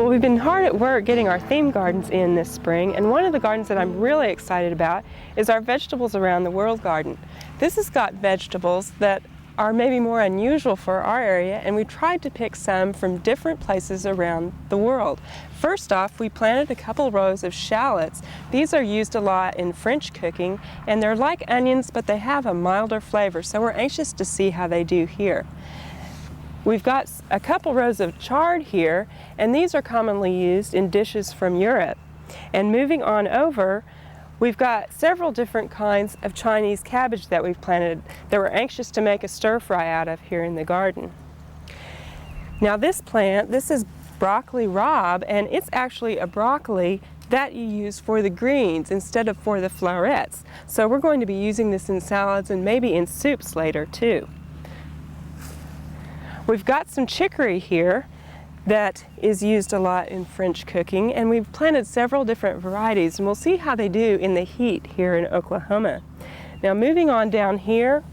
Well, we've been hard at work getting our theme gardens in this spring, and one of the gardens that I'm really excited about is our Vegetables Around the World garden. This has got vegetables that are maybe more unusual for our area, and we tried to pick some from different places around the world. First off, we planted a couple rows of shallots. These are used a lot in French cooking, and they're like onions, but they have a milder flavor, so we're anxious to see how they do here. We've got a couple rows of chard here, and these are commonly used in dishes from Europe. And moving on over, we've got several different kinds of Chinese cabbage that we've planted that we're anxious to make a stir-fry out of here in the garden. Now this plant, this is broccoli rabe, and it's actually a broccoli that you use for the greens instead of for the florets. So we're going to be using this in salads and maybe in soups later too. We've got some chicory here that is used a lot in French cooking, and we've planted several different varieties, and we'll see how they do in the heat here in Oklahoma. Now moving on down here,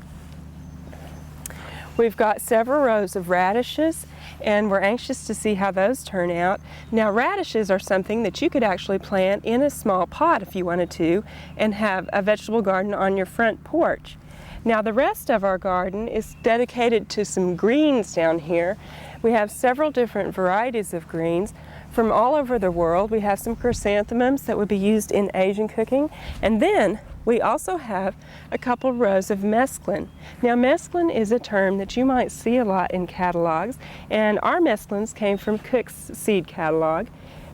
we've got several rows of radishes, and we're anxious to see how those turn out. Now radishes are something that you could actually plant in a small pot if you wanted to, and have a vegetable garden on your front porch. Now the rest of our garden is dedicated to some greens down here. We have several different varieties of greens from all over the world. We have some chrysanthemums that would be used in Asian cooking, and then we also have a couple rows of mesclun. Now mesclun is a term that you might see a lot in catalogs, and our mescluns came from Cook's seed catalog.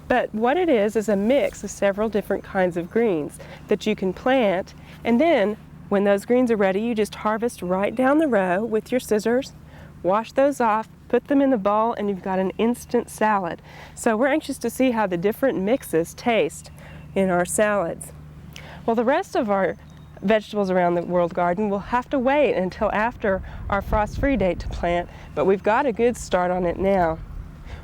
But what it is a mix of several different kinds of greens that you can plant, and then when those greens are ready, you just harvest right down the row with your scissors, wash those off, put them in the bowl, and you've got an instant salad. So we're anxious to see how the different mixes taste in our salads. Well, the rest of our Vegetables Around the World garden will have to wait until after our frost-free date to plant, but we've got a good start on it now.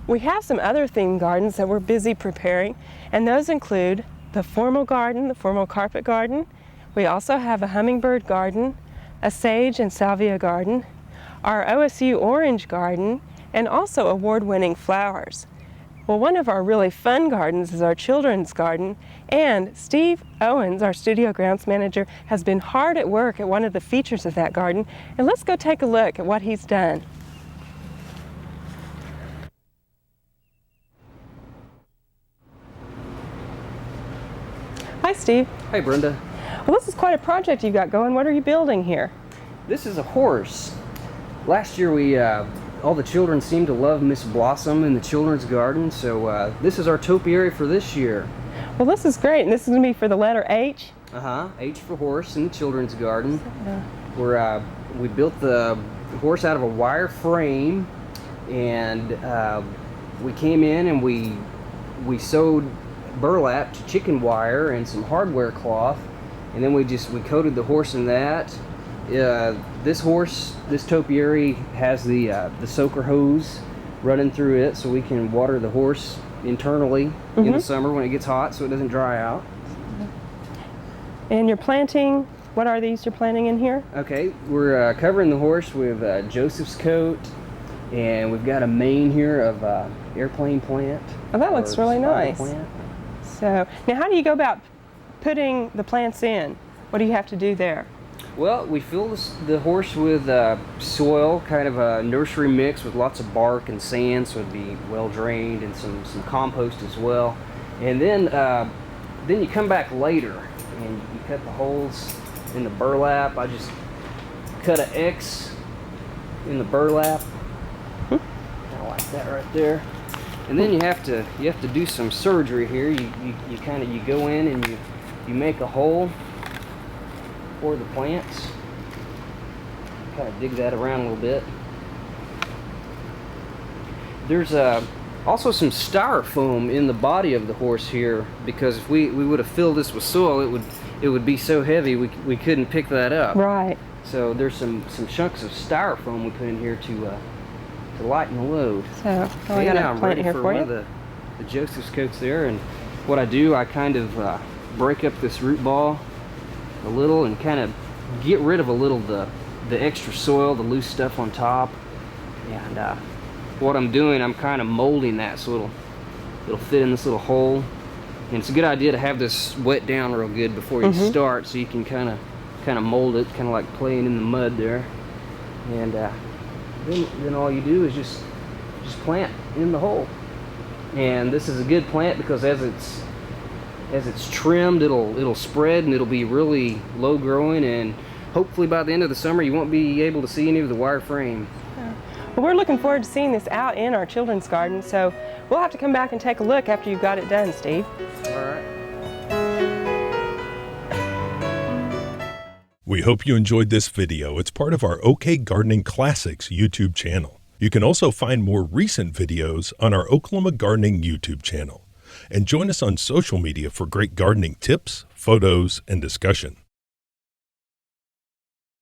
We have some other themed gardens that we're busy preparing, and those include the formal garden, the formal carpet garden. We also have a hummingbird garden, a sage and salvia garden, our OSU orange garden, and also award-winning flowers. Well, one of our really fun gardens is our children's garden, and Steve Owens, our studio grounds manager, has been hard at work at one of the features of that garden, and let's go take a look at what he's done. Hi, Steve. Hi, Brenda. Well, this is quite a project you've got going. What are you building here? This is a horse. Last year all the children seemed to love Miss Blossom in the children's garden, so this is our topiary for this year. Well, this is great, and this is going to be for the letter H? H for horse in the children's garden. We built the horse out of a wire frame, and we came in and we sewed burlap to chicken wire and some hardware cloth, and then we coated the horse in that. This topiary has the soaker hose running through it, so we can water the horse internally in the summer when it gets hot, so it doesn't dry out. And you're planting, what are these you're planting in here? Okay, we're covering the horse with Joseph's coat, and we've got a mane here of airplane plant. Oh, that looks really nice. Plant. So, now how do you go about putting the plants in? What do you have to do there? Well, we fill the horse with soil, kind of a nursery mix with lots of bark and sand, so it'd be well drained, and some compost as well. And then you come back later and you cut the holes in the burlap. I just cut an X in the burlap, kind of like that right there. And then you have to do some surgery here. You go in and you make a hole for the plants. Kind of dig that around a little bit. There's also some styrofoam in the body of the horse here, because if we would have filled this with soil, it would be so heavy we couldn't pick that up. Right. So there's some chunks of styrofoam we put in here to lighten the load. So I got a plant here for one you. of the Joseph's coats there, and what I do, I kind of break up this root ball a little and kind of get rid of a little the extra soil, the loose stuff on top, and what I'm doing, I'm kind of molding that so it'll fit in this little hole. And it's a good idea to have this wet down real good before you start, so you can kind of mold it, kind of like playing in the mud there. And then all you do is just plant in the hole. And this is a good plant because as it's trimmed, it'll spread and it'll be really low growing, and hopefully by the end of the summer you won't be able to see any of the wire frame. Well, we're looking forward to seeing this out in our children's garden, so we'll have to come back and take a look after you've got it done, Steve. All right. We hope you enjoyed this video. It's part of our OK Gardening Classics YouTube channel. You can also find more recent videos on our Oklahoma Gardening YouTube channel. And join us on social media for great gardening tips, photos, and discussion.